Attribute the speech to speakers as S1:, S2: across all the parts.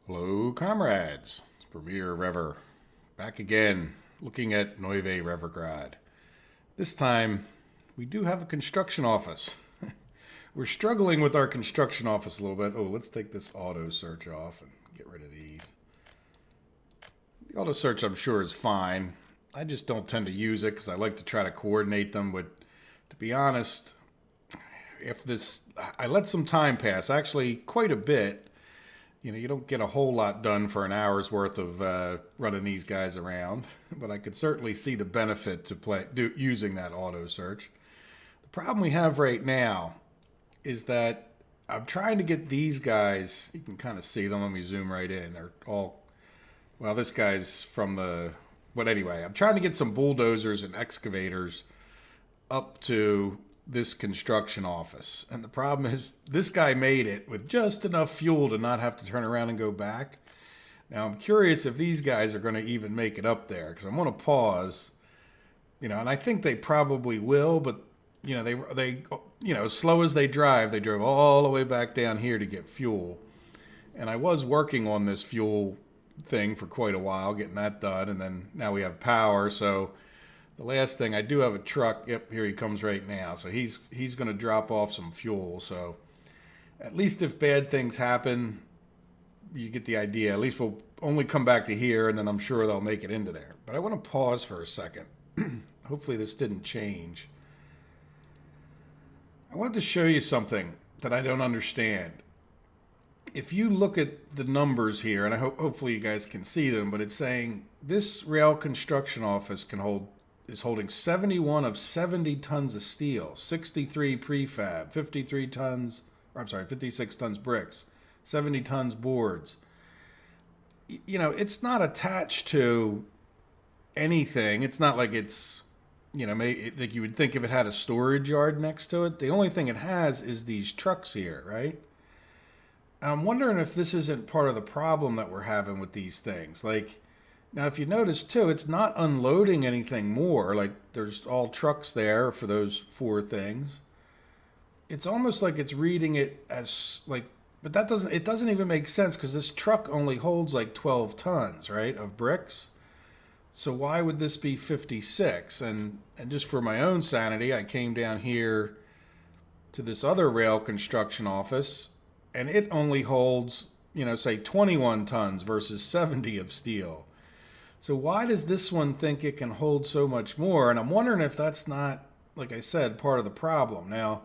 S1: Hello, comrades. It's Premier Rever. Back again, looking at Neuve Revergrad. This time, we do have a construction office. We're struggling with our construction office a little bit. Oh, let's take this auto search off and get rid of these. The auto search, I'm sure, is fine. I just don't tend to use it because I like to try to coordinate them. But to be honest, I let some time pass, actually quite a bit. You don't get a whole lot done for an hour's worth of running these guys around, but I could certainly see the benefit to using that auto search. The problem we have right now is that I'm trying to get these guys. You can kind of see them. Let me zoom right in. They're all, well, this guy's from the, but anyway, I'm trying to get some bulldozers and excavators up to this construction office. And the problem is this guy made it with just enough fuel to not have to turn around and go back. Now I'm curious if these guys are going to even make it up there, because I want to pause, and I think they probably will, but they as slow as they drove all the way back down here to get fuel. And I was working on this fuel thing for quite a while, getting that done, and then now we have power. So the last thing, I do have a truck. Yep, here he comes right now. So he's going to drop off some fuel. So at least if bad things happen, you get the idea. At least we'll only come back to here, and then I'm sure they'll make it into there. But I want to pause for a second. Hopefully this didn't change. I wanted to show you something that I don't understand. If you look at the numbers here, and hopefully you guys can see them, but it's saying this rail construction office is holding 71 of 70 tons of steel, 63 prefab, 56 tons bricks, 70 tons boards. It's not attached to anything. It's not like it's, like you would think if it had a storage yard next to it. The only thing it has is these trucks here, right? And I'm wondering if this isn't part of the problem that we're having with these things. Like, now, if you notice, too, it's not unloading anything more. Like, there's all trucks there for those four things. It's almost like it's reading it as, like, but it doesn't even make sense because this truck only holds, like, 12 tons, right, of bricks. So why would this be 56? And just for my own sanity, I came down here to this other rail construction office, and it only holds, say 21 tons versus 70 of steel. So why does this one think it can hold so much more? And I'm wondering if that's not, like I said, part of the problem. Now,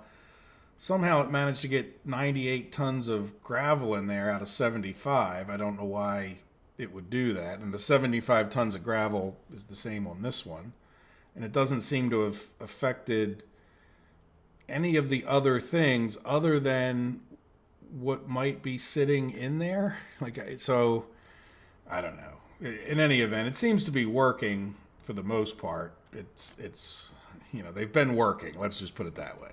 S1: somehow it managed to get 98 tons of gravel in there out of 75. I don't know why it would do that. And the 75 tons of gravel is the same on this one. And it doesn't seem to have affected any of the other things other than what might be sitting in there. So I don't know. In any event, it seems to be working for the most part. It's they've been working. Let's just put it that way.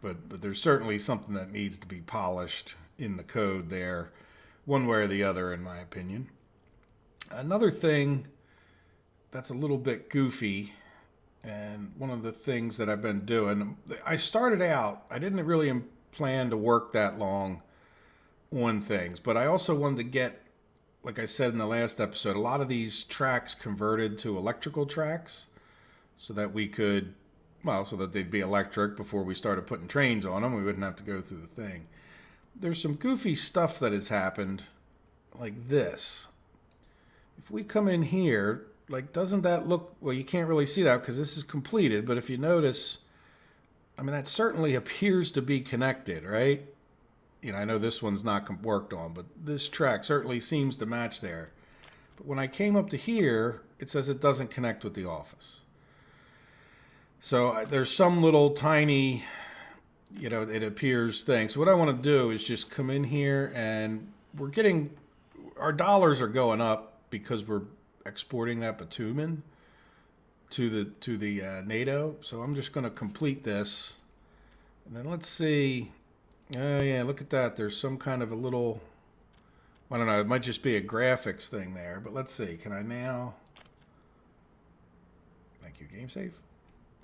S1: But there's certainly something that needs to be polished in the code there, one way or the other, in my opinion. Another thing that's a little bit goofy, and one of the things that I've been doing, I started out, I didn't really plan to work that long on things, but I also wanted to get, like I said in the last episode, a lot of these tracks converted to electrical tracks so that we could, so that they'd be electric before we started putting trains on them. We wouldn't have to go through the thing. There's some goofy stuff that has happened like this. If we come in here, doesn't that look, well, you can't really see that because this is completed, but if you notice, that certainly appears to be connected, right? I know this one's not worked on, but this track certainly seems to match there. But when I came up to here, it says it doesn't connect with the office. So there's some little tiny, it appears thing. So what I want to do is just come in here, and our dollars are going up because we're exporting that bitumen to the NATO. So I'm just going to complete this, and then let's see. Oh, yeah, look at that. There's some kind of a little, I don't know, it might just be a graphics thing there, but let's see. Can I now, thank you, game save.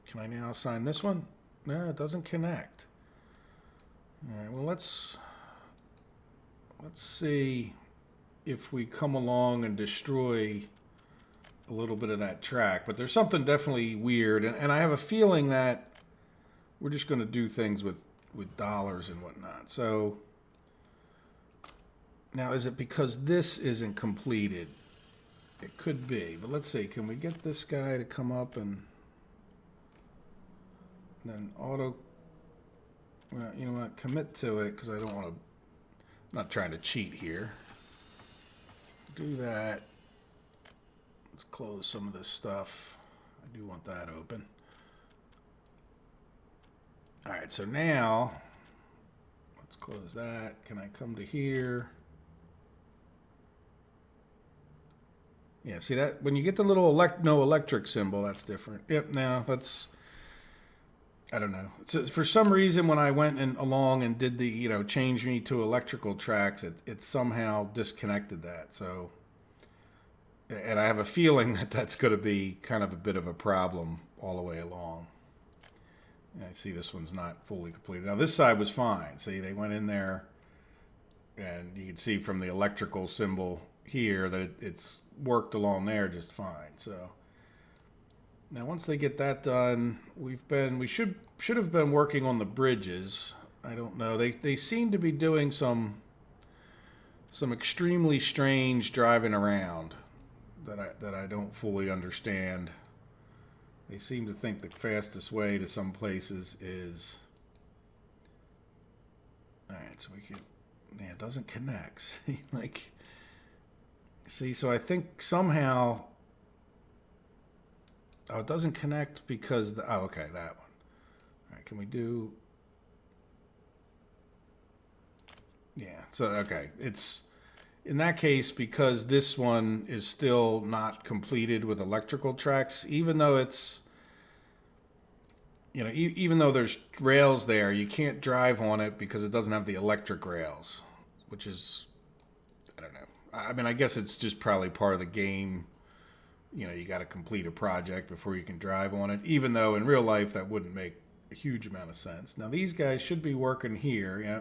S1: Can I now assign this one? No, it doesn't connect. All right, well, let's see. if we come along and destroy a little bit of that track. But there's something definitely weird, and I have a feeling that we're just going to do things with dollars and whatnot. So now, is it because this isn't completed? It could be, but let's see. Can we get this guy to come up and then auto? Well, you know what? Commit to it, because I don't want to. I'm not trying to cheat here. Do that. Let's close some of this stuff. I do want that open. All right, so now let's close that. Can I come to here? Yeah, see that? When you get the little no electric symbol, that's different. Yep, now that's, I don't know. So for some reason, when I went along and did the, change me to electrical tracks, it somehow disconnected that. So, and I have a feeling that that's going to be kind of a bit of a problem all the way along. I see this one's not fully completed. Now this side was fine. See, they went in there, and you can see from the electrical symbol here that it's worked along there just fine. So now once they get that done, we should have been working on the bridges. I don't know. They seem to be doing some extremely strange driving around that I don't fully understand. They seem to think the fastest way to some places is... Alright, so we can... Yeah, it doesn't connect. Like... See, so I think somehow... Oh, it doesn't connect because... Oh, okay, that one. Alright, can we do... Yeah, so, okay, it's... In that case, because this one is still not completed with electrical tracks, even though it's... even though there's rails there, you can't drive on it because it doesn't have the electric rails, which is, I don't know. I mean, I guess it's just probably part of the game. You got to complete a project before you can drive on it, even though in real life that wouldn't make a huge amount of sense. Now, these guys should be working here, yeah.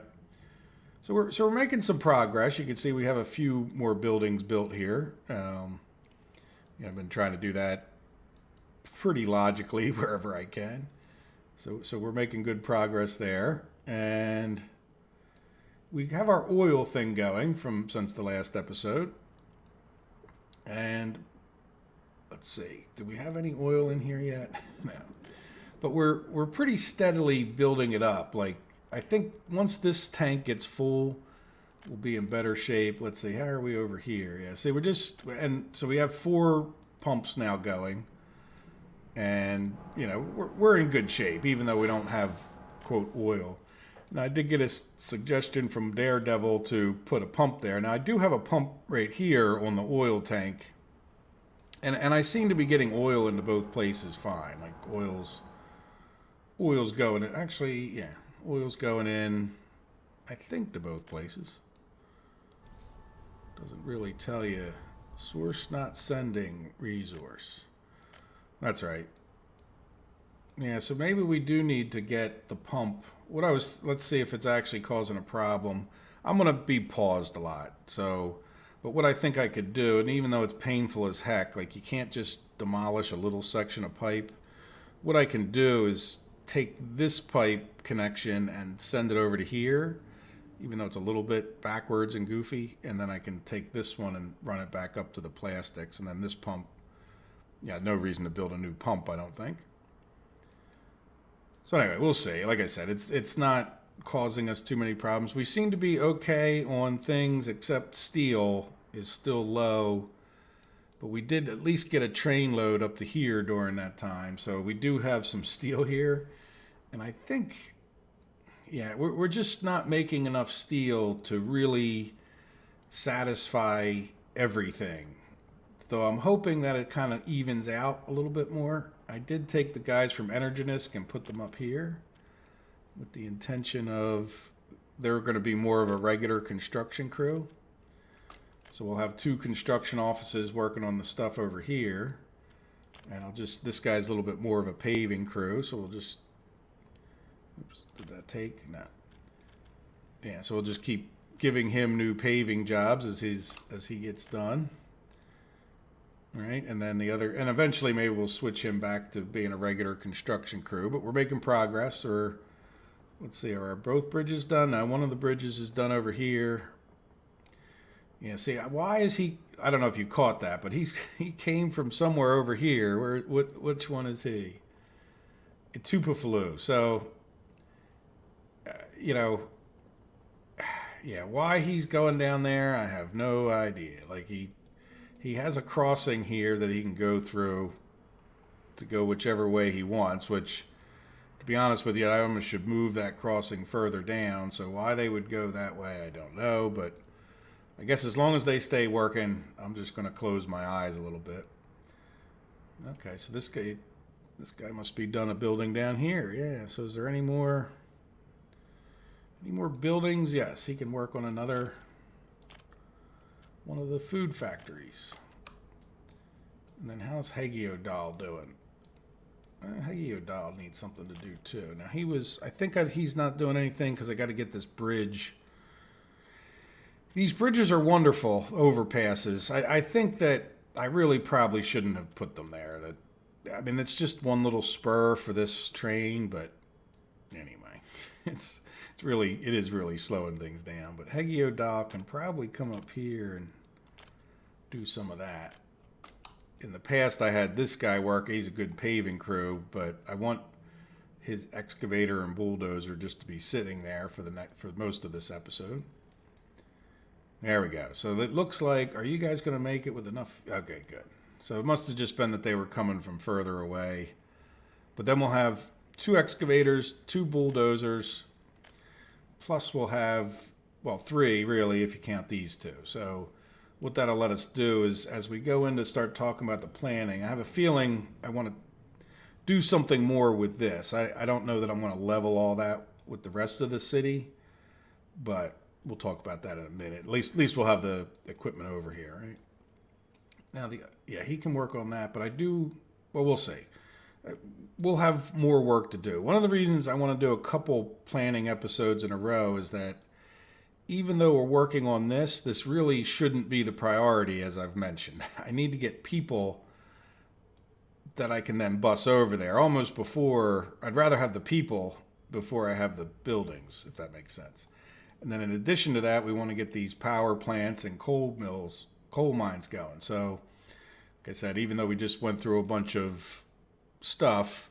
S1: So we're making some progress. You can see we have a few more buildings built here. I've been trying to do that pretty logically wherever I can. So we're making good progress there, and we have our oil thing going since the last episode. And let's see, do we have any oil in here yet? No, but we're pretty steadily building it up. Like, I think once this tank gets full, we'll be in better shape. Let's see, how are we over here? Yeah, see, so we have 4 pumps now going. And, we're in good shape, even though we don't have, quote, oil. Now, I did get a suggestion from Daredevil to put a pump there. Now, I do have a pump right here on the oil tank. And I seem to be getting oil into both places fine. Like, oil's going in. Actually, yeah, oil's going in, I think, to both places. Doesn't really tell you. Source not sending resource. That's right. Yeah, so maybe we do need to get the pump. Let's see if it's actually causing a problem. I'm going to be paused a lot. But what I think I could do, and even though it's painful as heck, like you can't just demolish a little section of pipe. What I can do is take this pipe connection and send it over to here, even though it's a little bit backwards and goofy. And then I can take this one and run it back up to the plastics. And then this pump, yeah, no reason to build a new pump, I don't think. So anyway, we'll see. Like I said, it's not causing us too many problems. We seem to be okay on things, except steel is still low. But we did at least get a train load up to here during that time. So we do have some steel here. And I think, yeah, we're just not making enough steel to really satisfy everything. Though I'm hoping that it kind of evens out a little bit more. I did take the guys from Energinisk and put them up here with the intention of they're going to be more of a regular construction crew. So we'll have 2 construction offices working on the stuff over here. And this guy's a little bit more of a paving crew. So we'll just, oops, did that take? No. Yeah, so we'll just keep giving him new paving jobs as he gets done. All right, and then and eventually maybe we'll switch him back to being a regular construction crew. But we're making progress. Or let's see, are both bridges done? Now one of the bridges is done over here. Yeah, see, why is he? I don't know if you caught that, but he came from somewhere over here. Which one is he? Tupafalu. So, yeah, why he's going down there, I have no idea. Like he has a crossing here that he can go through to go whichever way he wants, which, to be honest with you, I almost should move that crossing further down. So why they would go that way, I don't know. But I guess as long as they stay working, I'm just going to close my eyes a little bit. Okay, so this guy must be done a building down here. Yeah, so is there any more buildings? Yes, he can work on another one of the food factories. And then how's Hagiodal doing? Hagiodal needs something to do too. Now I think he's not doing anything because I got to get this bridge. These bridges are wonderful overpasses. I think that I really probably shouldn't have put them there. It's just one little spur for this train, but anyway, it is really slowing things down. But Hagiodal can probably come up here and do some of that. In the past, I had this guy work. He's a good paving crew, but I want his excavator and bulldozer just to be sitting there for most of this episode. There we go. So it looks like, are you guys going to make it with enough? Okay, good. So it must have just been that they were coming from further away. But then we'll have 2 excavators, 2 bulldozers, plus we'll have, 3 really if you count these 2. So what that'll let us do is, as we go in to start talking about the planning, I have a feeling I want to do something more with this. I don't know that I'm going to level all that with the rest of the city, but we'll talk about that in a minute. At least we'll have the equipment over here, right? Now, he can work on that, but we'll see. We'll have more work to do. One of the reasons I want to do a couple planning episodes in a row is that even though we're working on this really shouldn't be the priority, as I've mentioned. I need to get people that I can then bus over there almost before. I'd rather have the people before I have the buildings, if that makes sense. And then in addition to that, we want to get these power plants and coal mines going. So, like I said, even though we just went through a bunch of stuff,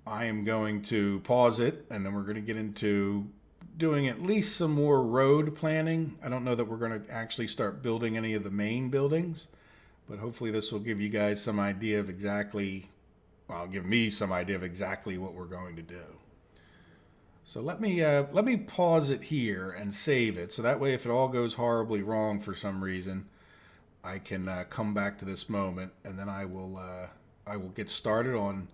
S1: I am going to pause it, and then we're going to get into doing at least some more road planning. I don't know that we're going to actually start building any of the main buildings, but hopefully this will give you guys some idea of give me some idea of exactly what we're going to do. So let me pause it here and save it, so that way if it all goes horribly wrong for some reason, I can come back to this moment, and then I will get started on,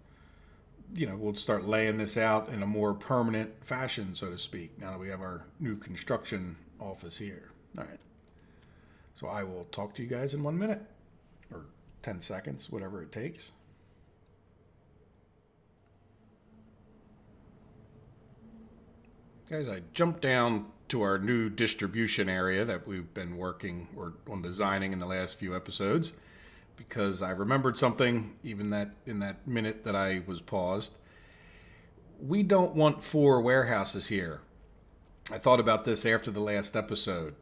S1: we'll start laying this out in a more permanent fashion, so to speak, now that we have our new construction office here. All right. So I will talk to you guys in 1 minute, or 10 seconds, whatever it takes. Guys, I jumped down to our new distribution area that we've been working on designing in the last few episodes, because I remembered something even in that minute that I was paused. We don't want 4 warehouses here. I thought about this after the last episode.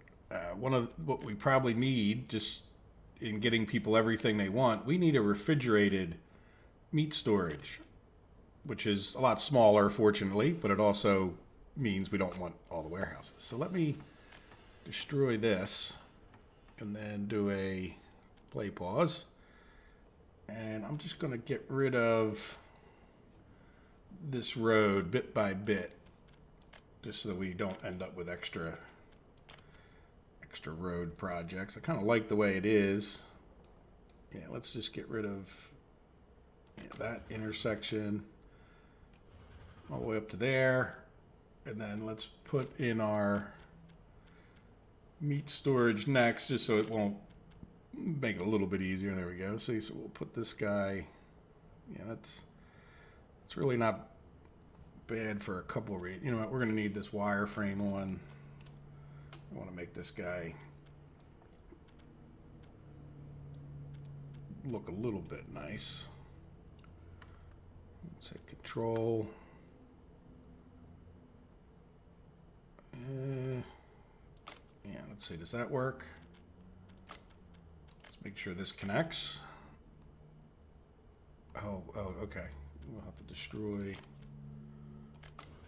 S1: One of what we probably need, just in getting people everything they want, we need a refrigerated meat storage, which is a lot smaller, fortunately, but it also means we don't want all the warehouses. So let me destroy this and then do a play pause. And I'm just going to get rid of this road bit by bit, just so that we don't end up with extra road projects. I kind of like the way it is. Yeah, let's just get rid of that intersection all the way up to there. And then let's put in our meat storage next, just so it won't make it a little bit easier. There we go. So we'll put this guy. Yeah, that's really not bad for a couple of reasons. You know what? We're going to need this wireframe on I want to make this guy look a little bit nice. Let's hit Control. Yeah, let's see, does that work? Let's make sure this connects. Oh, okay. We'll have to destroy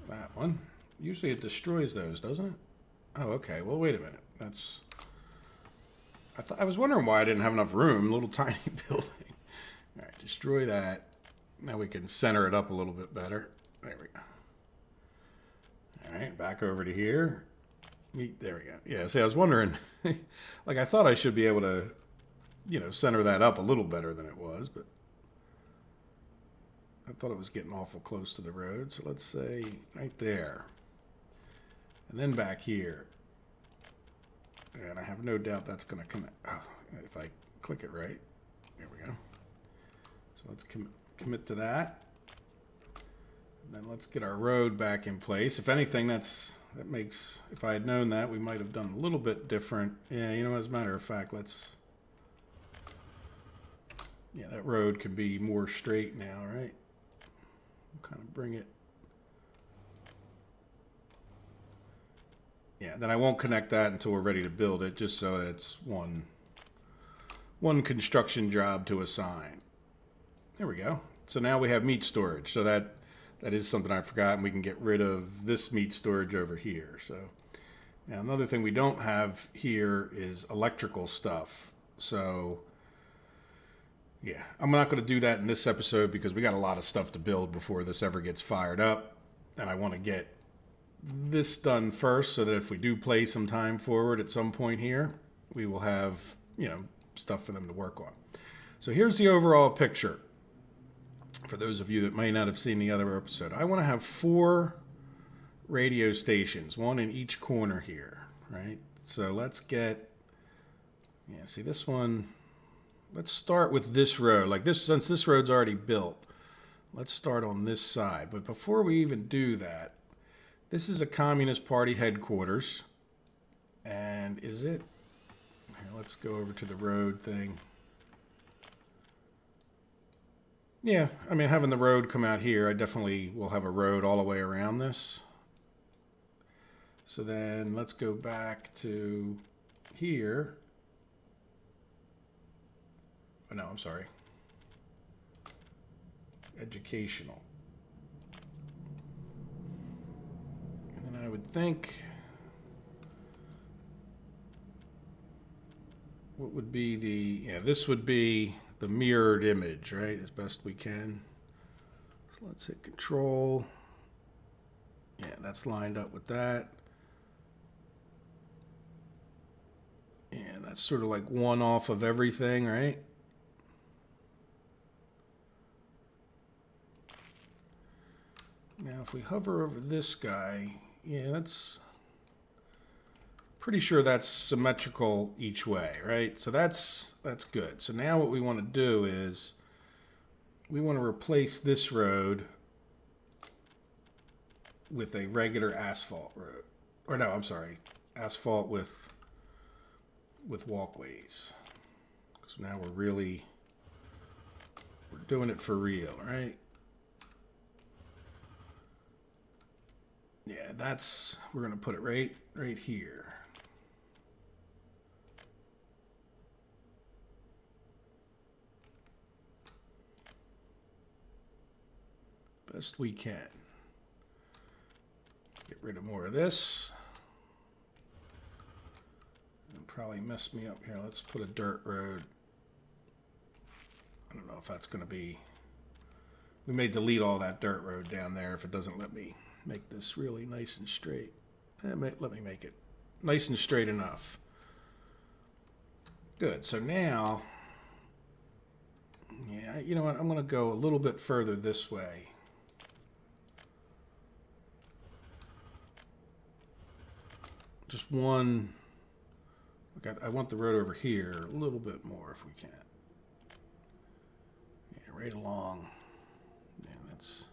S1: that one. Usually it destroys those, doesn't it? Oh, okay. Well, wait a minute. That's... I was wondering why I didn't have enough room. Little tiny building. All right, destroy that. Now we can center it up a little bit better. There we go. All right, back over to here. There we go. Yeah, see, I was wondering, like I thought I should be able to, you know, center that up a little better than it was, but I thought it was getting awful close to the road. So let's say right there. And then back here. And I have no doubt that's going to connect. Oh, if I click it right. There we go. So let's commit to that. And then let's get our road back in place. If anything, that makes, if I had known that, we might have done a little bit different. Yeah, you know, as a matter of fact, yeah, that road can be more straight now, right? We'll kind of bring it. Yeah, then I won't connect that until we're ready to build it, just so that it's one construction job to assign. There we go. So now we have meat storage. So that is something I forgot, and we can get rid of this meat storage over here. So now another thing we don't have here is electrical stuff. So yeah, I'm not going to do that in this episode because we got a lot of stuff to build before this ever gets fired up, and I want to get this done first so that if we do play some time forward at some point here, we will have, you know, stuff for them to work on. So here's the overall picture. For those of you that may not have seen the other episode, I want to have 4 radio stations, one in each corner here, right? So let's get, yeah, see this one, let's start with this road. Like this, since this road's already built, let's start on this side. But before we even do that, this is a Communist Party headquarters. And is it? Here, let's go over to the road thing. Yeah, I mean, having the road come out here, I definitely will have a road all the way around this. So then let's go back to here. Oh, no, I'm sorry. Educational. And then I would think, what would be the, yeah, this would be the mirrored image, right, as best we can. So let's hit Control. Yeah, that's lined up with that. And that's sort of like one off of everything, right? Now, if we hover over this guy, yeah, that's pretty sure that's symmetrical each way, right? So that's good. So now what we want to do is we want to replace this road with a regular asphalt road. Or no, I'm sorry, asphalt with walkways. So now we're doing it for real, right? Yeah, we're going to put it right here. Best we can. Get rid of more of this. It'll probably mess me up here. Let's put a dirt road. I don't know if that's going to be... We may delete all that dirt road down there if it doesn't let me make this really nice and straight. Let me make it nice and straight enough. Good. So now, yeah, you know what? I'm going to go a little bit further this way. Just one. I want the road over here a little bit more if we can. Yeah, right along. Yeah, that's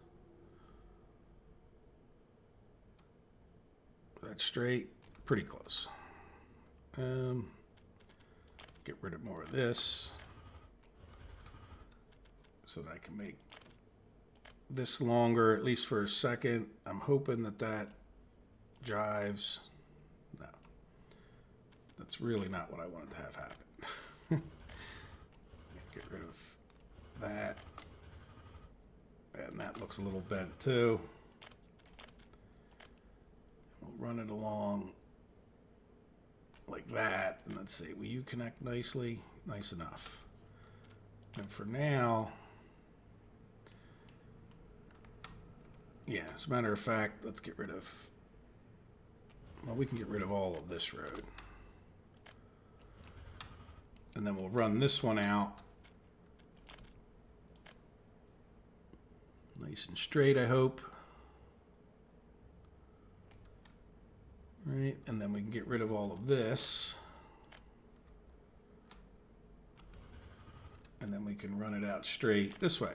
S1: straight, pretty close. Get rid of more of this so that I can make this longer, at least for a second. I'm hoping that that jives. No, that's really not what I wanted to have happen. Get rid of that. And that looks a little bent too. We'll run it along like that. And let's see, will you connect nicely? Nice enough. And for now, yeah, as a matter of fact, let's get rid of, well, we can get rid of all of this road. And then we'll run this one out. Nice and straight, I hope. Right, and then we can get rid of all of this. And then we can run it out straight this way.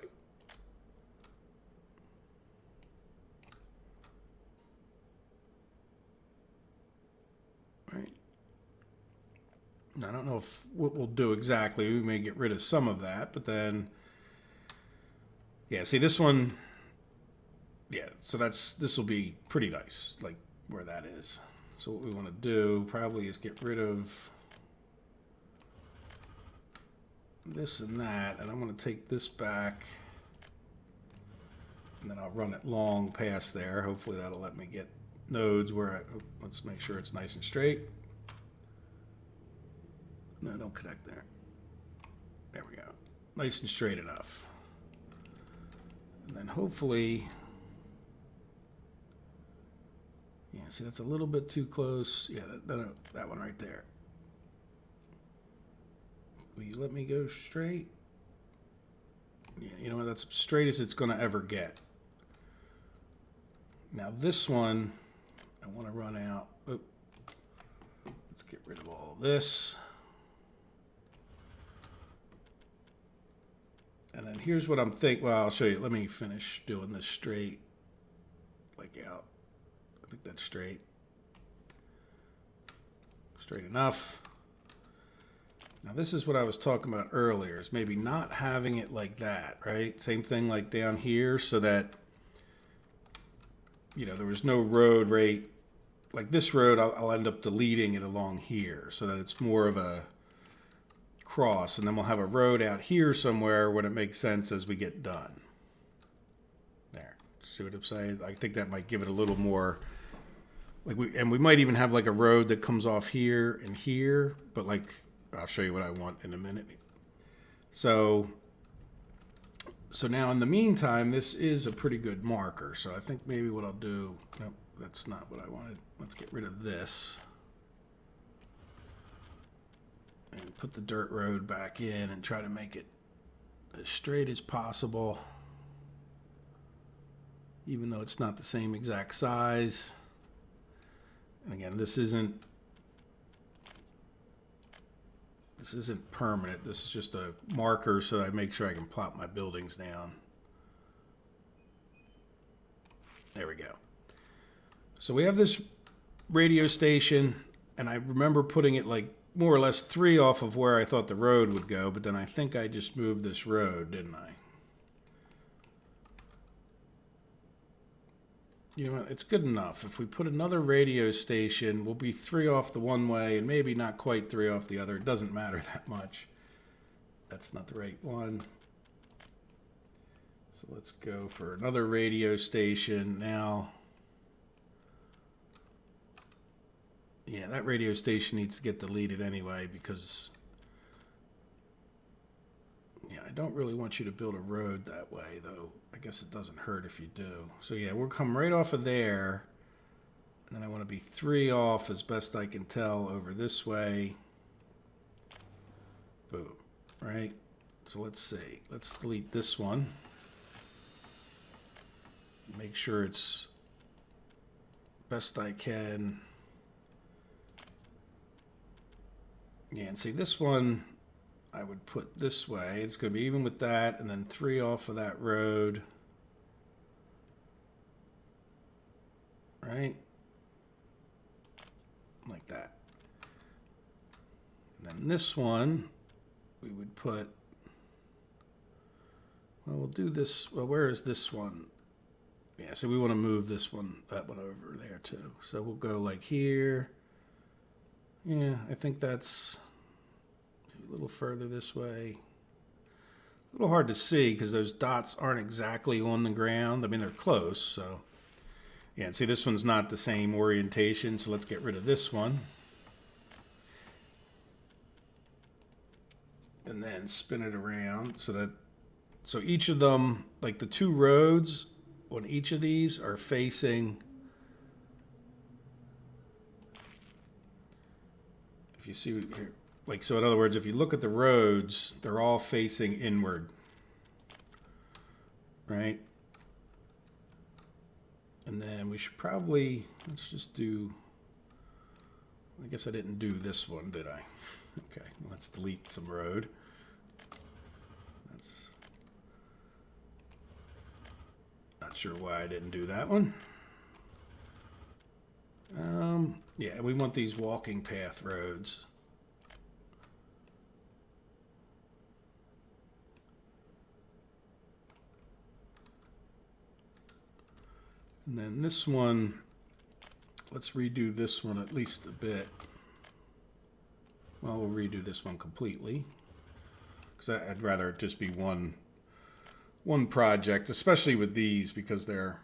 S1: Right. I don't know if what we'll do exactly. We may get rid of some of that, but then, yeah, see this one, yeah, so this will be pretty nice, like where that is. So what we want to do probably is get rid of this and that, and I'm going to take this back, and then I'll run it long past there. Hopefully that'll let me get nodes where let's make sure it's nice and straight. No, don't connect there. There we go. Nice and straight enough. And then hopefully, yeah, see that's a little bit too close. Yeah, that one right there. Will you let me go straight? Yeah, you know what? That's as straight as it's going to ever get. Now this one, I want to run out. Oh, let's get rid of all of this. And then here's what I'm thinking. Well, I'll show you. Let me finish doing this straight, like out. I think that's straight. Straight enough. Now this is what I was talking about earlier, is maybe not having it like that, right? Same thing like down here, so that, you know, there was no road right, like this road, I'll end up deleting it along here so that it's more of a cross, and then we'll have a road out here somewhere when it makes sense as we get done. There, see what I'm saying? I think that might give it a little more, like we might even have like a road that comes off here and here, but like, I'll show you what I want in a minute. So now in the meantime, this is a pretty good marker. So I think maybe what I'll do, nope, that's not what I wanted. Let's get rid of this and put the dirt road back in and try to make it as straight as possible, even though it's not the same exact size. And again, this isn't permanent. This is just a marker so I make sure I can plop my buildings down. There we go. So we have this radio station, and I remember putting it like more or less 3 off of where I thought the road would go, but then I think I just moved this road, didn't I? You know what, it's good enough. If we put another radio station, we'll be 3 off the one way and maybe not quite 3 off the other. It doesn't matter that much. That's not the right one. So let's go for another radio station now. Yeah, that radio station needs to get deleted anyway because, yeah, I don't really want you to build a road that way, though. I guess it doesn't hurt if you do. So yeah, we'll come right off of there. And then I want to be 3 off as best I can tell over this way. Boom. Right? So let's see. Let's delete this one. Make sure it's best I can. Yeah, and see this one I would put this way. It's going to be even with that, and then 3 off of that road. Right? Like that. then this one, we would put, well, we'll do this. Well, where is this one? Yeah, so we want to move this one, that one over there too. So we'll go like here. Yeah, I think that's maybe a little further this way. A little hard to see because those dots aren't exactly on the ground. I mean, they're close, so. Yeah, and see, this one's not the same orientation, so let's get rid of this one. And then spin it around so each of them, like the two roads on each of these are facing, if you see here, like, so in other words, if you look at the roads, they're all facing inward, right? And then we should probably, let's just do, I guess I didn't do this one, did I? Okay, let's delete some road. That's not sure why I didn't do that one. Yeah, we want these walking path roads. And then this one, let's redo this one at least a bit. Well, we'll redo this one completely because I'd rather it just be one project, especially with these because they're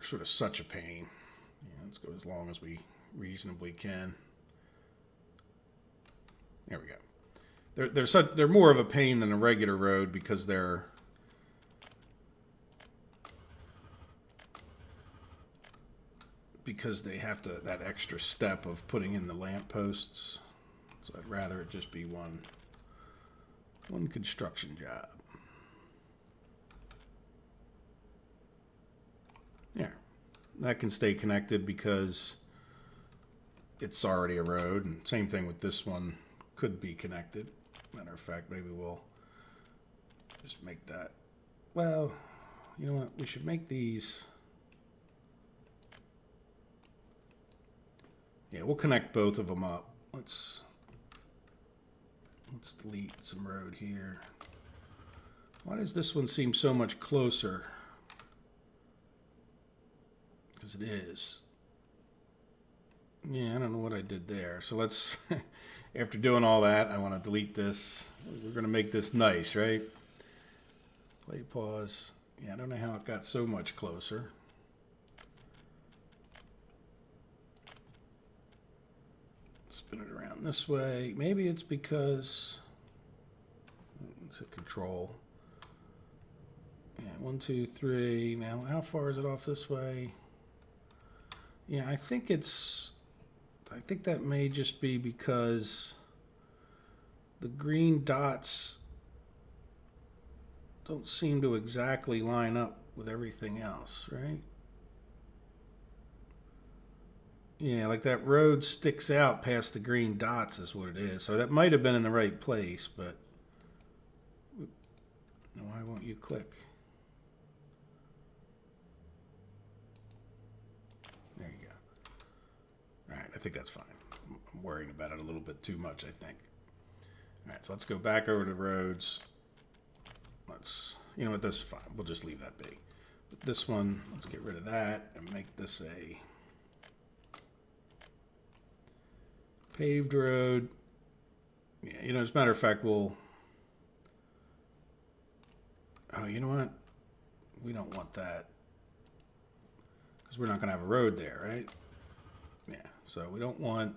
S1: sort of such a pain. Yeah, let's go as long as we reasonably can. There we go. They're more of a pain than a regular road because they have that extra step of putting in the lampposts. So I'd rather it just be one construction job. There. That can stay connected because it's already a road, and same thing with this one could be connected. Matter of fact, maybe we'll just make that. Well, you know what? We should make these. Yeah, we'll connect both of them up. Let's delete some road here. Why does this one seem so much closer? Because it is. Yeah, I don't know what I did there. So let's, after doing all that, I want to delete this. We're going to make this nice, right? Play pause. Yeah, I don't know how it got so much closer. Spin it around this way. Maybe it's because it's a control. Yeah, 1, 2, 3. Now, how far is it off this way? Yeah, I think that may just be because the green dots don't seem to exactly line up with everything else, right? Yeah, like that road sticks out past the green dots is what it is. So that might have been in the right place, but why won't you click? There you go. All right, I think that's fine. I'm worrying about it a little bit too much, I think. All right, so let's go back over to roads. You know what, this is fine. We'll just leave that be. But this one, let's get rid of that and make this a paved road. Yeah, you know, as a matter of fact, we'll. Oh, you know what? We don't want that because we're not going to have a road there, right? Yeah, so we don't want.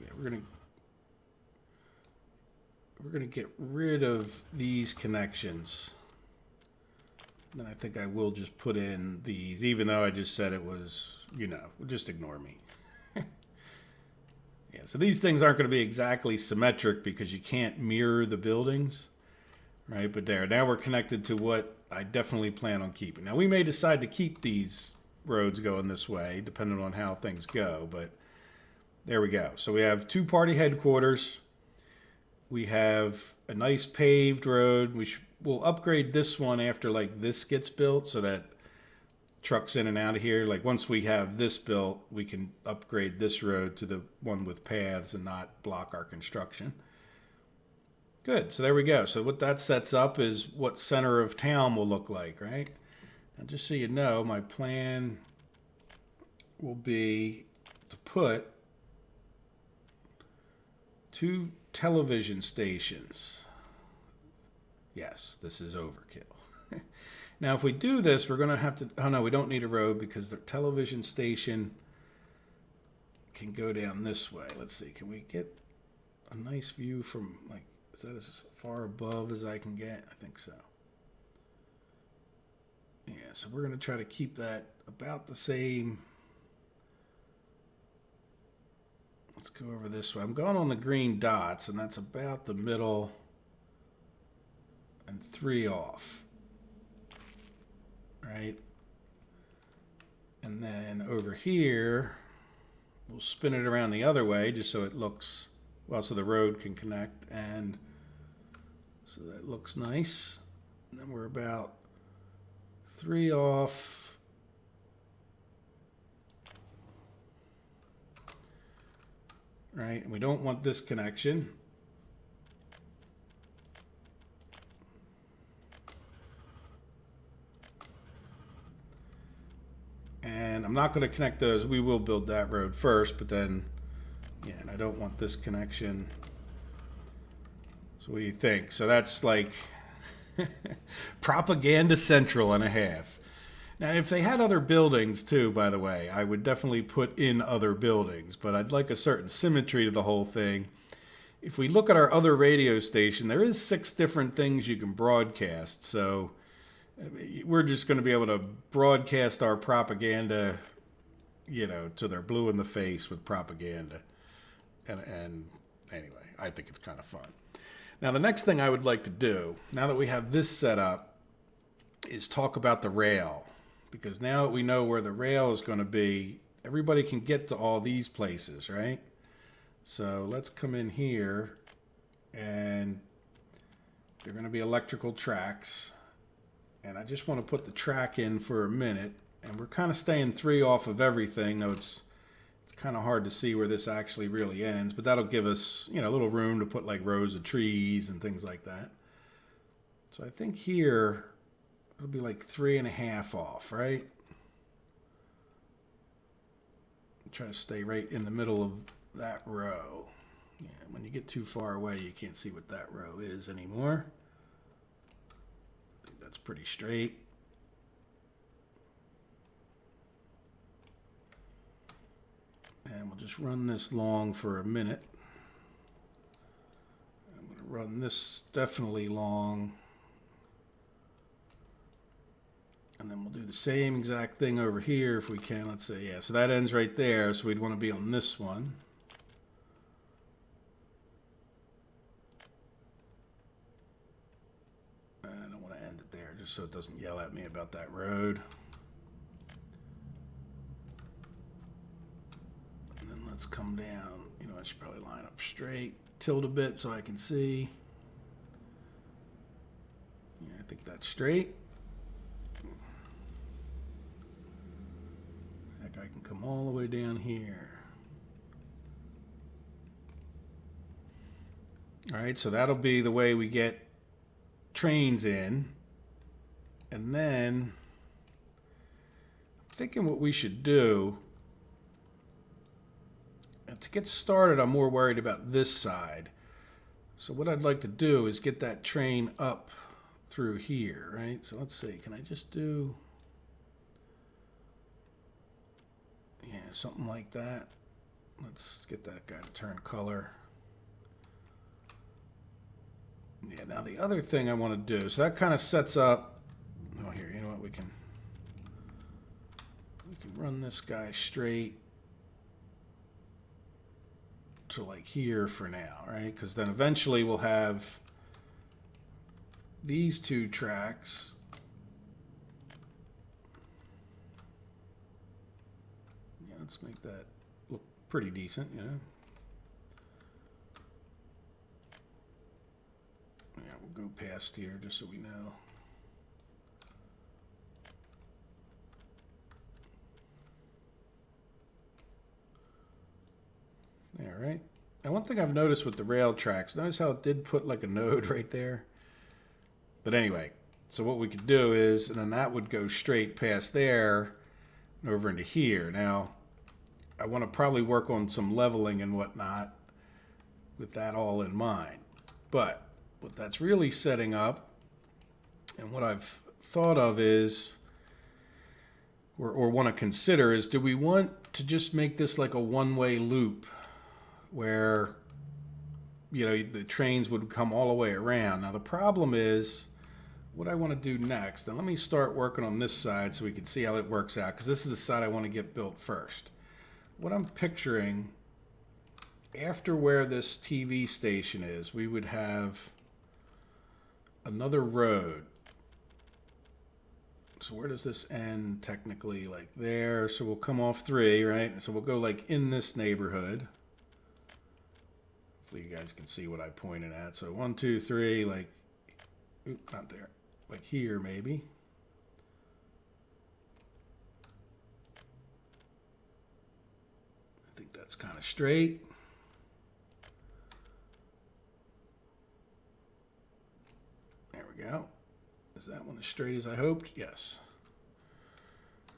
S1: Yeah, we're gonna get rid of these connections. Then I think I will just put in these, even though I just said it was, you know, just ignore me. Yeah, so these things aren't going to be exactly symmetric because you can't mirror the buildings, right? But there, now we're connected to what I definitely plan on keeping. Now we may decide to keep these roads going this way, depending on how things go, but there we go. So we have two party headquarters. We have a nice paved road. We'll upgrade this one after like this gets built so that trucks in and out of here. Like once we have this built, we can upgrade this road to the one with paths and not block our construction. Good, so there we go. So what that sets up is what center of town will look like, right? Now just so you know, my plan will be to put 2 television stations. Yes, this is overkill. Now, if we do this, we're going to have to... Oh, no, we don't need a road because the television station can go down this way. Let's see. Can we get a nice view from, like, is that as far above as I can get? I think so. Yeah, so we're going to try to keep that about the same. Let's go over this way. I'm going on the green dots, and that's about the middle and 3 off. Right? And then over here, we'll spin it around the other way just so it looks, well, so the road can connect, and so that looks nice. And then we're about 3 off. Right? And we don't want this connection. And I'm not going to connect those. We will build that road first, but then, yeah, and I don't want this connection. So what do you think? So that's like propaganda central and a half. Now, if they had other buildings too, by the way, I would definitely put in other buildings, but I'd like a certain symmetry to the whole thing. If we look at our other radio station, there is 6 different things you can broadcast. So we're just going to be able to broadcast our propaganda, you know, till they're blue in the face with propaganda. And anyway, I think it's kind of fun. Now, the next thing I would like to do, now that we have this set up, is talk about the rail. Because now that we know where the rail is going to be, everybody can get to all these places, right? So let's come in here, and they're going to be electrical tracks. And I just want to put the track in for a minute. And we're kind of staying 3 off of everything, though it's kind of hard to see where this actually really ends. But that'll give us, you know, a little room to put like rows of trees and things like that. So I think here it'll be like 3.5 off, right? Try to stay right in the middle of that row. Yeah, when you get too far away, you can't see what that row is anymore. I think that's pretty straight. And we'll just run this long for a minute. I'm going to run this definitely long. And then we'll do the same exact thing over here if we can. Let's say, yeah, so that ends right there. So we'd want to be on this one. I don't want to end it there just so it doesn't yell at me about that road. And then let's come down. You know, I should probably line up straight, tilt a bit so I can see. Yeah, I think that's straight. I can come all the way down here. All right, so that'll be the way we get trains in. And then I'm thinking what we should do, to get started, I'm more worried about this side. So what I'd like to do is get that train up through here, right? So let's see, can I just do... Yeah, something like that. Let's get that guy to turn color. Yeah, now the other thing I want to do, so that kind of sets up, oh here, you know what, we can run this guy straight to like here for now, right? Because then eventually we'll have these 2 tracks. Let's make that look pretty decent, you know. Yeah, we'll go past here just so we know. All right. Now, one thing I've noticed with the rail tracks, notice how it did put like a node right there? But anyway, so what we could do is, and then that would go straight past there and over into here. Now, I want to probably work on some leveling and whatnot with that all in mind. But what that's really setting up, and what I've thought of is, or want to consider is, do we want to just make this like a one-way loop where, you know, the trains would come all the way around? Now the problem is, what I want to do next, and let me start working on this side so we can see how it works out, because this is the side I want to get built first. What I'm picturing, after where this TV station is, we would have another road. So where does this end? Technically like there. So we'll come off 3, right? So we'll go like in this neighborhood. Hopefully you guys can see what I pointed at. So 1, 2, 3, like, oop, not there. Like here maybe. I think that's kind of straight. There we go. Is that one as straight as I hoped? Yes.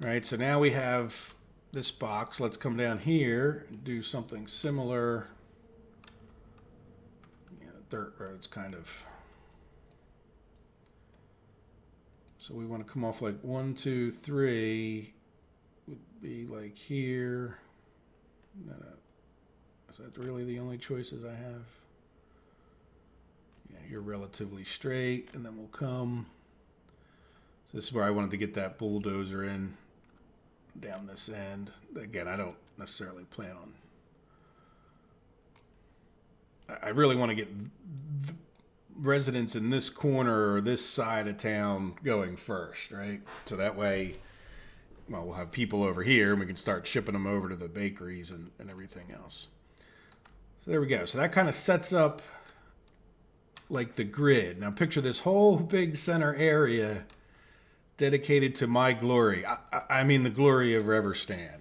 S1: All right, so now we have this box. Let's come down here and do something similar. Yeah, the dirt road's kind of... So we want to come off like 1, 2, 3 would be like here. No. Is that really the only choices I have? Yeah, you're relatively straight, and then we'll come. So this is where I wanted to get that bulldozer in down this end. Again, I don't necessarily plan on... I really want to get residents in this corner or this side of town going first, right? So that way, well, we'll have people over here and we can start shipping them over to the bakeries and everything else. So there we go. So that kind of sets up like the grid. Now picture this whole big center area dedicated to my glory. I mean the glory of Reverstan.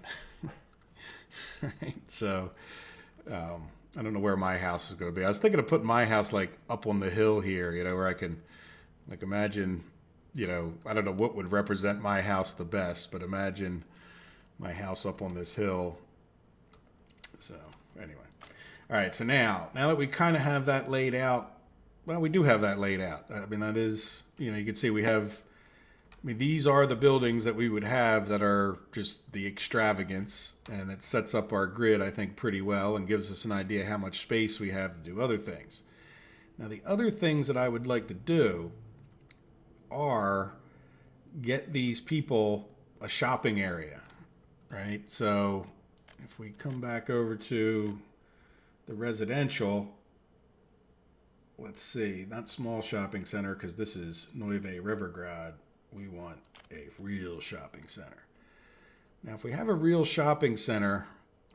S1: Right? So, I don't know where my house is going to be. I was thinking of putting my house like up on the hill here, you know, where I can like imagine, you know, I don't know what would represent my house the best, but imagine my house up on this hill. So anyway. All right. So now that we kind of have that laid out, well, we do have that laid out. I mean, that is, you know, you can see we have, I mean, these are the buildings that we would have that are just the extravagance, and it sets up our grid, I think, pretty well and gives us an idea how much space we have to do other things. Now, the other things that I would like to do are get these people a shopping area, right? So if we come back over to the residential, let's see, not small shopping center, because this is Neuve Rivergrad. We want a real shopping center. Now, if we have a real shopping center,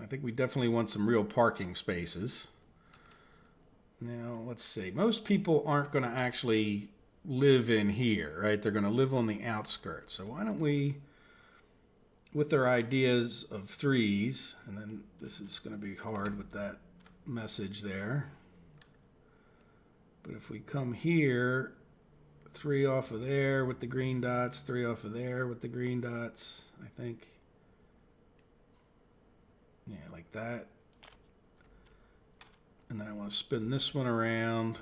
S1: I think we definitely want some real parking spaces. Now, let's see. Most people aren't going to actually live in here, right? They're going to live on the outskirts. So why don't we, with their ideas of 3s, and then this is going to be hard with that message there. But if we come here, 3 off of there with the green dots, 3 off of there with the green dots, I think. Yeah, like that. And then I want to spin this one around.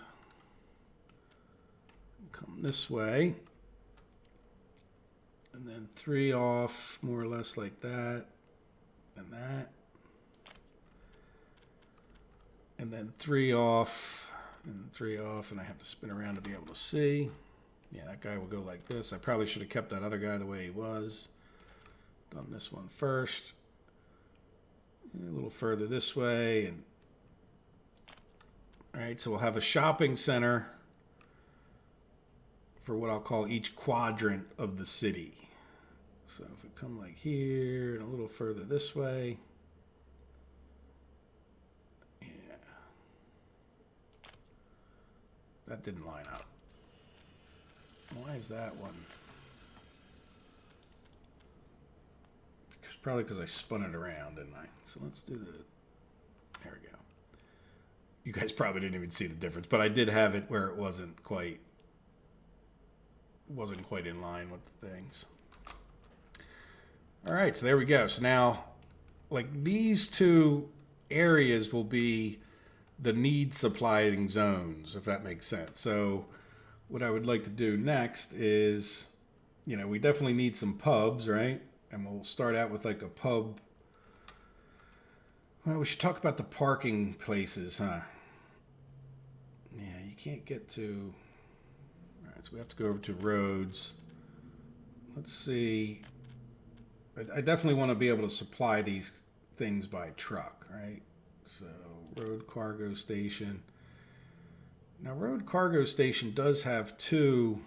S1: Come this way. And then 3 off, more or less like that. And that. And then 3 off, and 3 off, and I have to spin around to be able to see. Yeah, that guy will go like this. I probably should have kept that other guy the way he was. Done this one first. A little further this way. And all right, so we'll have a shopping center for what I'll call each quadrant of the city. So if we come like here and a little further this way. Yeah. That didn't line up. Why is that one? Probably because I spun it around, didn't I? So let's do the, there we go. you guys probably didn't even see the difference, but I did have it where it wasn't quite in line with the things. All right, so there we go. So now, like, these two areas will be the need supplying zones, if that makes sense. So what I would like to do next is, you know, we definitely need some pubs, right? And we'll start out with like a pub. Well, we should talk about the parking places, huh? Yeah, you can't get to... All right, so we have to go over to roads. Let's see. I definitely want to be able to supply these things by truck, right? So road cargo station. Now, road cargo station does have two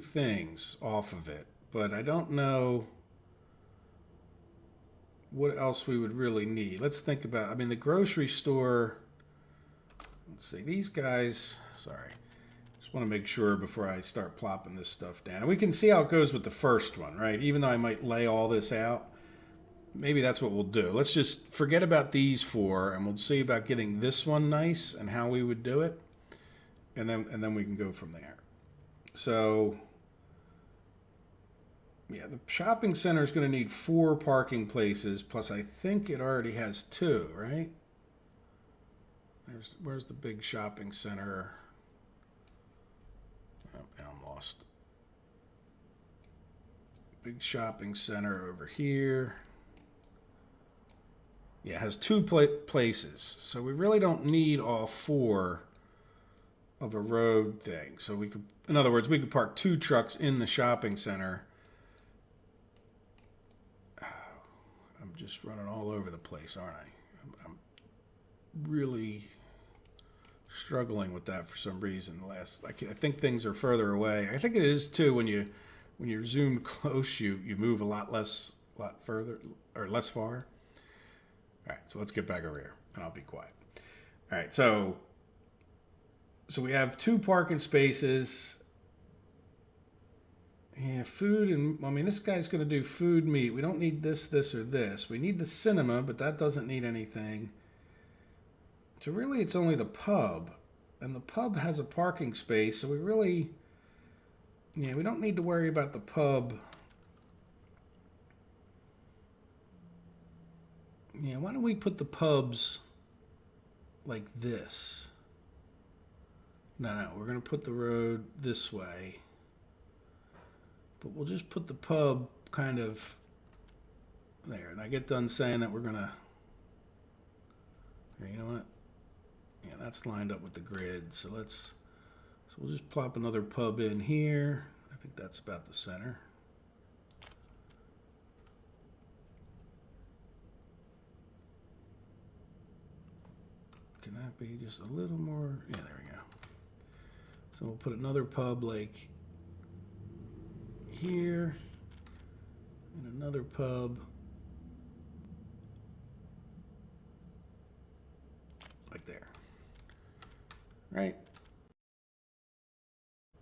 S1: things off of it, but I don't know what else we would really need. Let's think about, I mean, the grocery store, let's see, these guys, sorry, just want to make sure before I start plopping this stuff down. And we can see how it goes with the first one, right? Even though I might lay all this out, maybe that's what we'll do. Let's just forget about these four, and we'll see about getting this one nice and how we would do it, and then we can go from there. So, yeah, the shopping center is going to need 4 parking places, plus I think it already has 2, right? Where's the big shopping center? Oh, now I'm lost. Big shopping center over here. Yeah, it has 2 places. So we really don't need all 4 of a road thing. So we could, in other words, we could park 2 trucks in the shopping center. I'm just running all over the place, aren't I? I'm really struggling with that for some reason. I think things are further away. I think it is too when you're zoomed close, you move a lot further or less far. All right, so let's get back over here, and I'll be quiet. All right, so we have 2 parking spaces. Yeah, food and, I mean, this guy's going to do food, meat. We don't need this, or this. We need the cinema, but that doesn't need anything. So really, it's only the pub. And the pub has a parking space, so we really, yeah, we don't need to worry about the pub. Yeah, why don't we put the pubs like this? No, we're going to put the road this way. But we'll just put the pub kind of there. And I get done saying that we're going to... You know what? Yeah, that's lined up with the grid. So we'll just plop another pub in here. I think that's about the center. Can that be just a little more? Yeah, there we go. So we'll put another pub like here, and another pub like there. Right?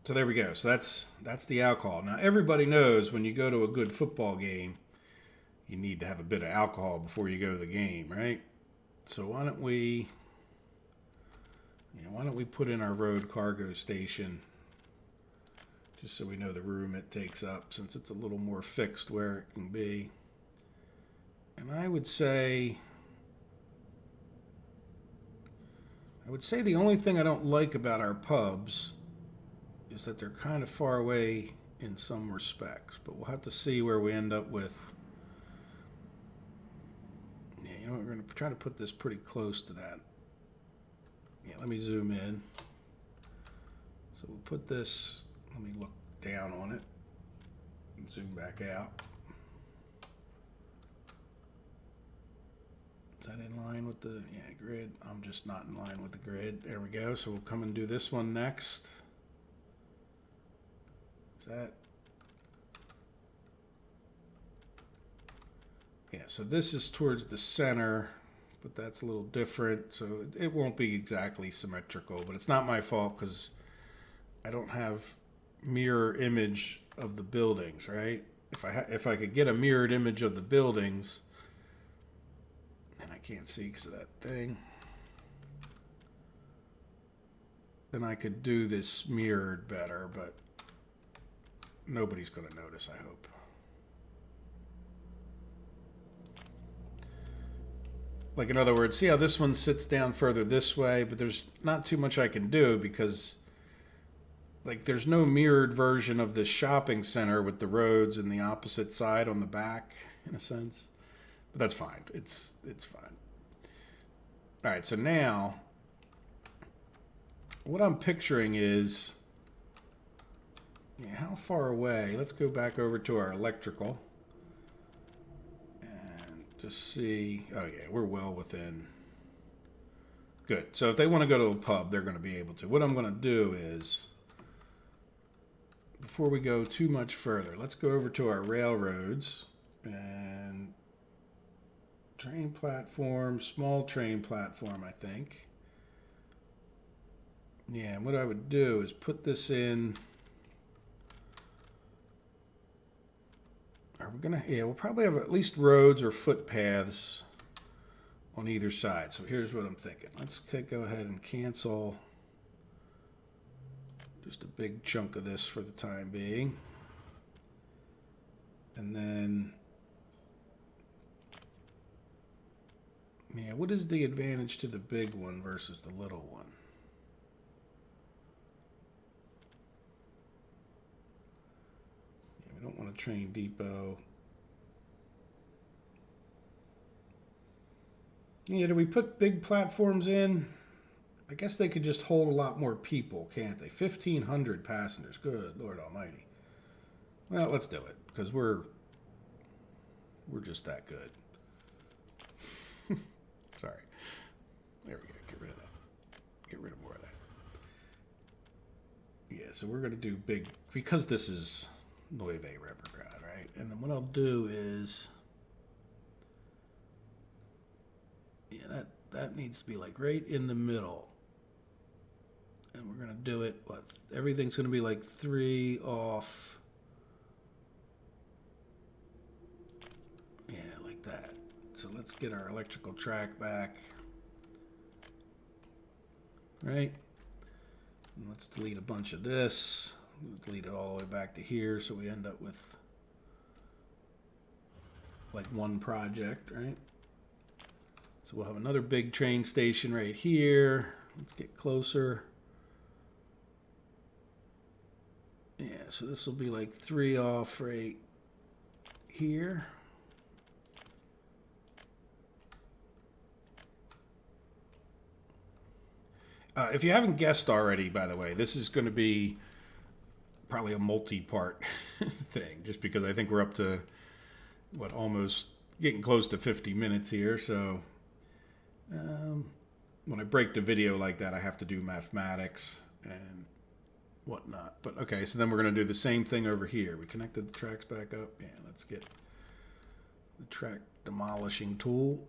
S1: So there we go. So that's the alcohol. Now everybody knows when you go to a good football game, you need to have a bit of alcohol before you go to the game, right? So why don't we put in our road cargo station just so we know the room it takes up, since it's a little more fixed where it can be. And I would say the only thing I don't like about our pubs is that they're kind of far away in some respects, but we'll have to see where we end up with. Yeah, you know what, we're going to try to put this pretty close to that. Yeah, let me zoom in. So we'll put this, let me look down on it and zoom back out. Is that in line with the grid? I'm just not in line with the grid. There we go. So we'll come and do this one next. Is that? Yeah, so this is towards the center, but that's a little different. So it won't be exactly symmetrical, but it's not my fault because I don't have mirror image of the buildings, right? If I could get a mirrored image of the buildings, and I can't see because of that thing. Then I could do this mirrored better, but nobody's going to notice, I hope. Like, in other words, see how this one sits down further this way, but there's not too much I can do because, like, there's no mirrored version of this shopping center with the roads and the opposite side on the back, in a sense. But that's fine. It's fine. All right, so now what I'm picturing is, how far away? Let's go back over to our electrical and just see. Oh yeah, we're well within. Good. So if they want to go to a pub, they're going to be able to. What I'm going to do is, before we go too much further, let's go over to our railroads and train platform, small train platform, I think. Yeah, and what I would do is put this in. Are we gonna? Yeah, we'll probably have at least roads or footpaths on either side. So here's what I'm thinking. Let's go ahead and cancel just a big chunk of this for the time being. And then, yeah, what is the advantage to the big one versus the little one? Yeah, we don't want a train depot. Yeah, do we put big platforms in? I guess they could just hold a lot more people, can't they? 1,500 passengers. Good Lord Almighty. Well, let's do it because we're just that good. Sorry. There we go. Get rid of that. Get rid of more of that. Yeah, so we're going to do big because this is Nueve Rivergrad, right? And then what I'll do is, yeah, that needs to be like right in the middle. And we're going to do it, what? Everything's going to be like 3 off. Yeah, like that. So let's get our electrical track back. Right? And let's delete a bunch of this. Delete it all the way back to here so we end up with like one project, right? So we'll have another big train station right here. Let's get closer. Yeah, so this will be like 3 off right here. If you haven't guessed already, by the way, this is going to be probably a multi-part thing, just because I think we're up to, what, almost getting close to 50 minutes here. So when I break the video like that, I have to do mathematics and whatnot. But okay, so then we're going to do the same thing over here. We connected the tracks back up. Yeah, let's get the track demolishing tool.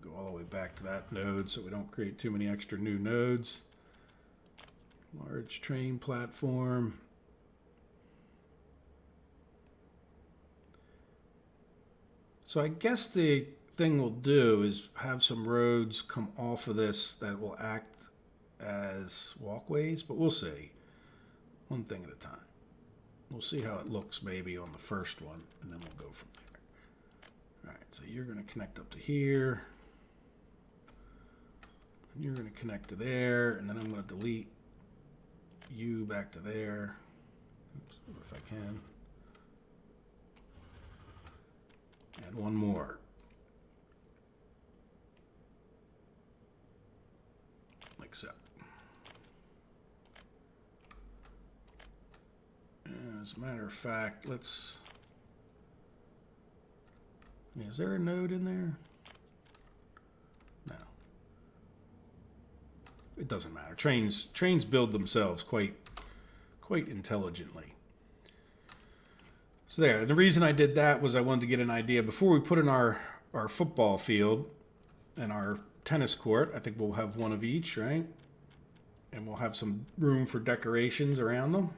S1: Go all the way back to that node so we don't create too many extra new nodes. Large train platform. So I guess the thing we'll do is have some roads come off of this that will act as walkways, but we'll see. One thing at a time. We'll see how it looks maybe on the first one, and then we'll go from there. All right, so you're going to connect up to here. You're going to connect to there, and then I'm going to delete you back to there. Oops, if I can. And one more. Like so. And as a matter of fact, let's... Is there a node in there? No. It doesn't matter. Trains build themselves quite intelligently. So there. And the reason I did that was I wanted to get an idea before we put in our football field and our tennis court. I think we'll have one of each, right? And we'll have some room for decorations around them.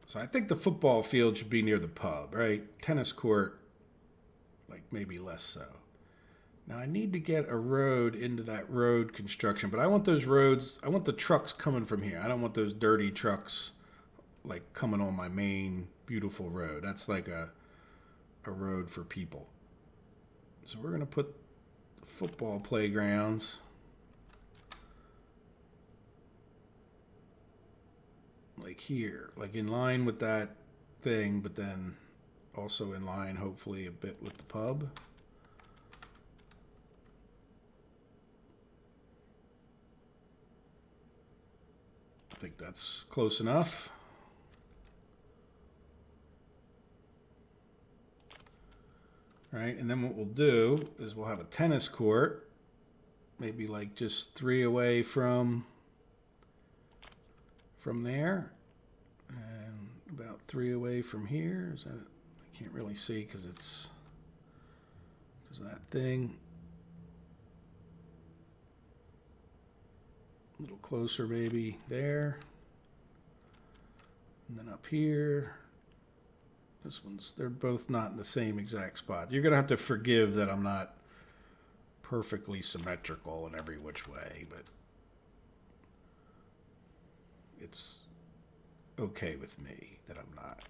S1: So I think the football field should be near the pub, right? Tennis court, like maybe less so. Now I need to get a road into that road construction, but I want those roads, I want the trucks coming from here. I don't want those dirty trucks like coming on my main beautiful road. That's like a road for people. So we're going to put football playgrounds like here, like in line with that thing, but then also in line hopefully a bit with the pub. I think that's close enough. Right, and then what we'll do is we'll have a tennis court, maybe like just 3 away from there, and about 3 away from here. Is that? I can't really see because it's of that thing. A little closer, maybe there, and then up here. This one's, they're both not in the same exact spot. You're going to have to forgive that I'm not perfectly symmetrical in every which way, but it's okay with me that I'm not.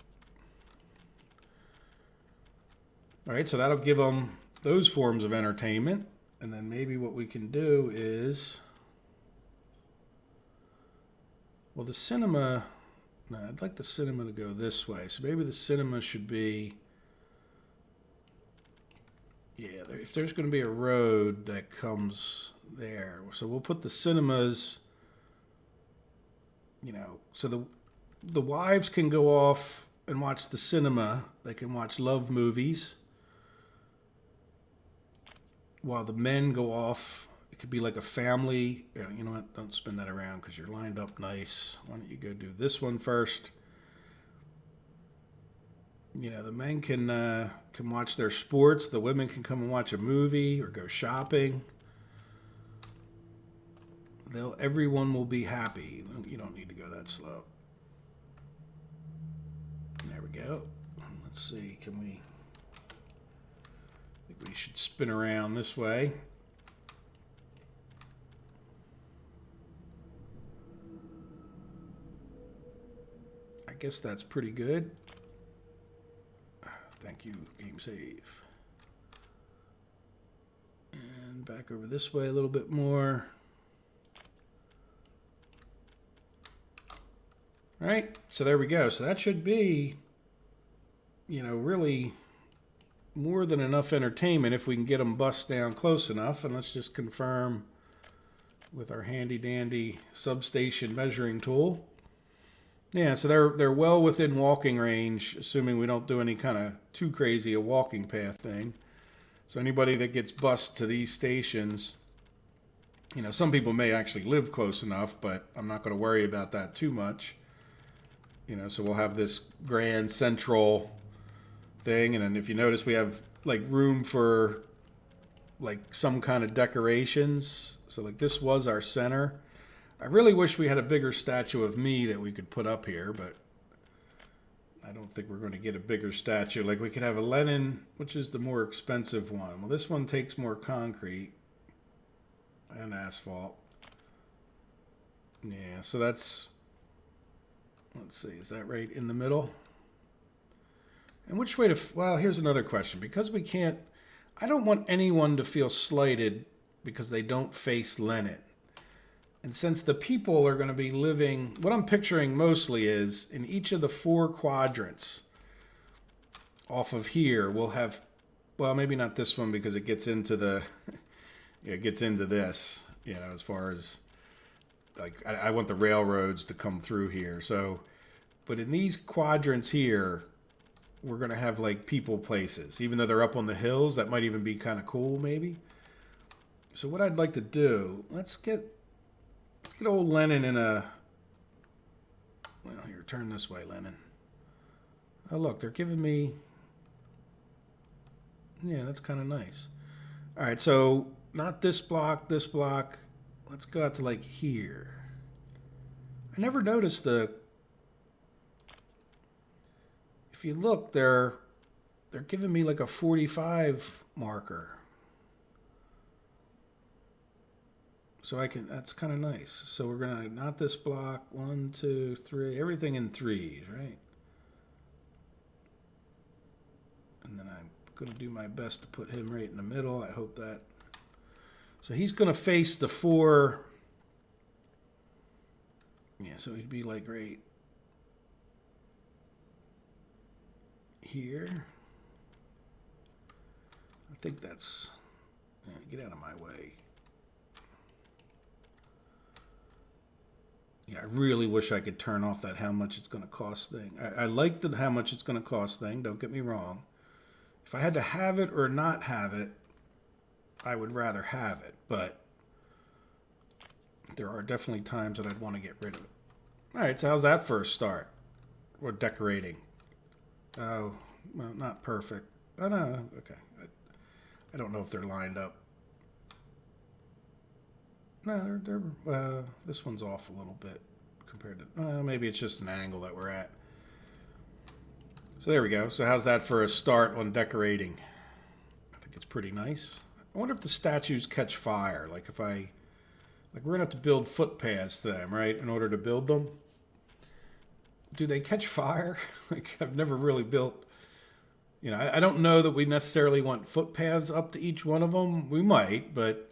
S1: All right, so that'll give them those forms of entertainment. And then maybe what we can do is, well, the cinema... No, I'd like the cinema to go this way. So maybe the cinema should be, yeah, if there's going to be a road that comes there. So we'll put the cinemas, you know, so the wives can go off and watch the cinema. They can watch love movies while the men go off. It could be like a family. You know what? Don't spin that around because you're lined up nice. Why don't you go do this one first? You know, the men can watch their sports. The women can come and watch a movie or go shopping. Everyone will be happy. You don't need to go that slow. There we go. Let's see. I think we should spin around this way. I guess that's pretty good. Thank you, game save. And back over this way a little bit more. All right, so there we go. So that should be, you know, really more than enough entertainment if we can get them bust down close enough. And let's just confirm with our handy dandy substation measuring tool. Yeah, so they're well within walking range, assuming we don't do any kind of too crazy a walking path thing. So anybody that gets bused to these stations, you know, some people may actually live close enough, but I'm not going to worry about that too much. You know, so we'll have this grand central thing, and then if you notice, we have like room for like some kind of decorations. So like this was our center. I really wish we had a bigger statue of me that we could put up here, but I don't think we're going to get a bigger statue. Like we could have a Lenin, which is the more expensive one. Well, this one takes more concrete and asphalt. Yeah, so that's, let's see, is that right in the middle? And which way to, well, here's another question. Because we can't, I don't want anyone to feel slighted because they don't face Lenin. And since the people are going to be living, what I'm picturing mostly is in each of the 4 quadrants off of here, we'll have, well, maybe not this one because it gets into the, it gets into this, you know, as far as like, I want the railroads to come through here. So, but in these quadrants here, we're going to have like people places, even though they're up on the hills. That might even be kind of cool, maybe. So what I'd like to do, let's get old Lenin in a, well, here, turn this way, Lenin. Oh, look, they're giving me, yeah, that's kind of nice. All right, so not this block, this block. Let's go out to like here. I never noticed the, if you look, they're giving me like a 45 marker. So that's kind of nice. So we're gonna, not this block, 1, 2, 3, everything in threes, right? And then I'm gonna do my best to put him right in the middle. I hope that. So he's gonna face the 4. Yeah, so he'd be like right here. I think that's, get out of my way. Yeah, I really wish I could turn off that how much it's going to cost thing. I like the how much it's going to cost thing, don't get me wrong. If I had to have it or not have it, I would rather have it, but there are definitely times that I'd want to get rid of it. All right, so how's that for a start? Or decorating? Oh, well, not perfect. Oh, no, okay. I don't know if they're lined up. No, this one's off a little bit compared to, maybe it's just an angle that we're at. So there we go. So how's that for a start on decorating? I think it's pretty nice. I wonder if the statues catch fire. Like we're gonna have to build footpaths to them, right? In order to build them. Do they catch fire? Like I've never really built, I don't know that we necessarily want footpaths up to each one of them. We might, but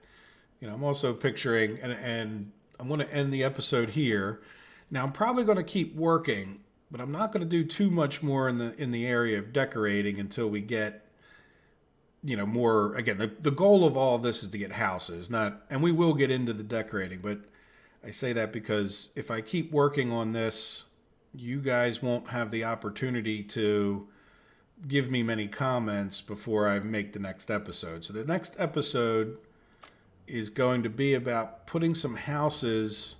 S1: I'm also picturing, and I'm going to end the episode here. Now, I'm probably going to keep working, but I'm not going to do too much more in the area of decorating until we get, more. Again, the goal of all of this is to get houses, and we will get into the decorating. But I say that because if I keep working on this, you guys won't have the opportunity to give me many comments before I make the next episode. So the next episode is going to be about putting some houses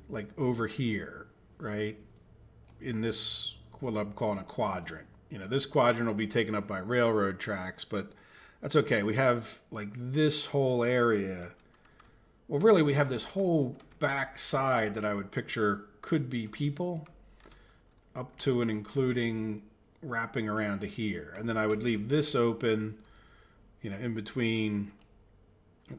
S1: like over here, right? In this, what I'm calling a quadrant. This quadrant will be taken up by railroad tracks, but that's okay. We have like this whole area. Well, really, we have this whole back side that I would picture could be people up to and including wrapping around to here. And then I would leave this open, in between.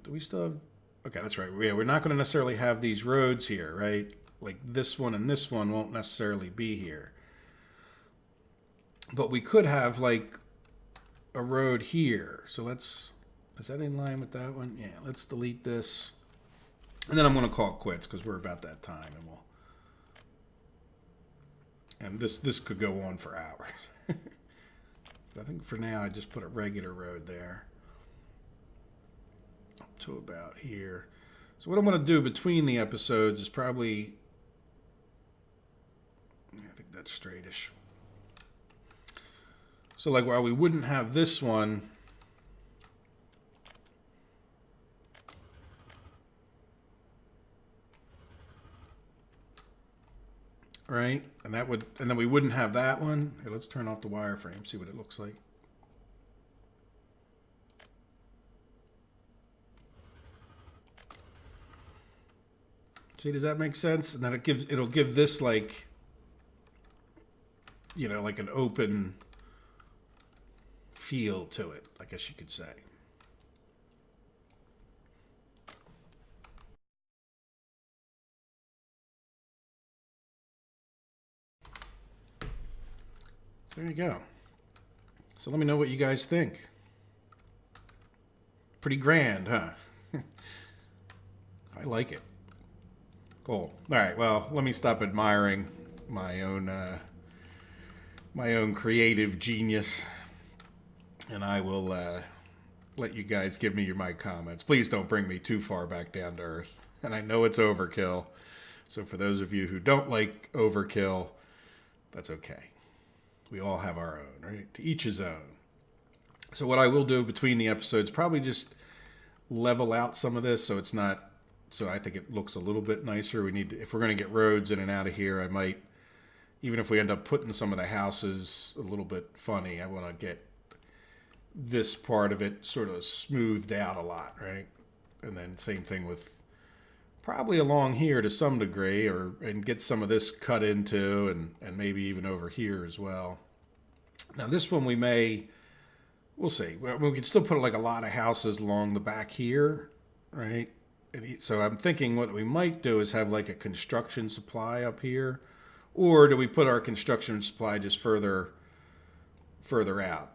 S1: Do we still have? Okay, that's right. Yeah, we're not going to necessarily have these roads here, right? Like this one and this one won't necessarily be here. But we could have like a road here. So is that in line with that one? Yeah, let's delete this. And then I'm going to call it quits because we're about that time, and this could go on for hours. I think for now I just put a regular road there. To about here. So what I'm going to do between the episodes is probably, I think that's straightish. So like while we wouldn't have this one, right? And then we wouldn't have that one. Here, let's turn off the wireframe, see what it looks like. See, does that make sense? And then it'll give this like, like an open feel to it, I guess you could say. There you go. So let me know what you guys think. Pretty grand, huh? I like it. Cool. All right. Well, let me stop admiring my own creative genius, and I will let you guys give me my comments. Please don't bring me too far back down to earth. And I know it's overkill, so for those of you who don't like overkill, that's okay. We all have our own, right? To each his own. So what I will do between the episodes, probably just level out some of this so it's not. So I think it looks a little bit nicer. If we're going to get roads in and out of here, I might, even if we end up putting some of the houses a little bit funny, I want to get this part of it sort of smoothed out a lot, right? And then same thing with probably along here to some degree, and get some of this cut into, and maybe even over here as well. Now this one we'll see. We can still put like a lot of houses along the back here, right? So I'm thinking what we might do is have like a construction supply up here, or do we put our construction supply just further out,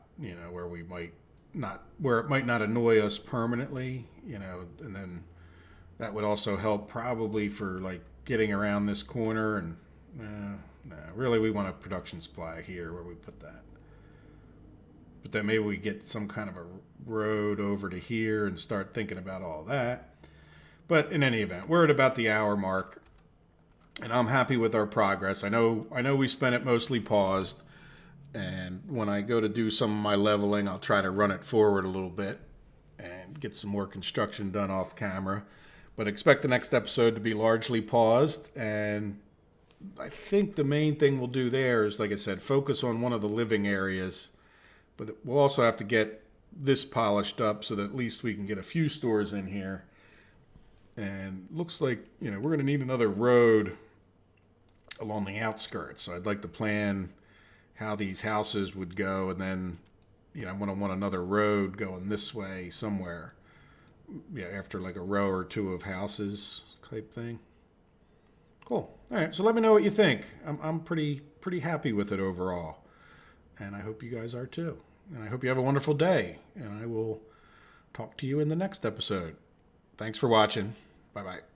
S1: where we might not, where it might not annoy us permanently, and then that would also help probably for like getting around this corner. And no, really we want a production supply here where we put that. But then maybe we get some kind of a road over to here and start thinking about all that. But in any event, we're at about the hour mark, and I'm happy with our progress. I know we spent it mostly paused, and when I go to do some of my leveling, I'll try to run it forward a little bit and get some more construction done off camera. But expect the next episode to be largely paused, and I think the main thing we'll do there is, like I said, focus on one of the living areas. But we'll also have to get this polished up so that at least we can get a few stores in here. And looks like, we're going to need another road along the outskirts. So I'd like to plan how these houses would go. And then, I'm going to want another road going this way somewhere. After like a row or two of houses type thing. Cool. All right. So let me know what you think. I'm pretty happy with it overall. And I hope you guys are too. And I hope you have a wonderful day. And I will talk to you in the next episode. Thanks for watching. Bye-bye.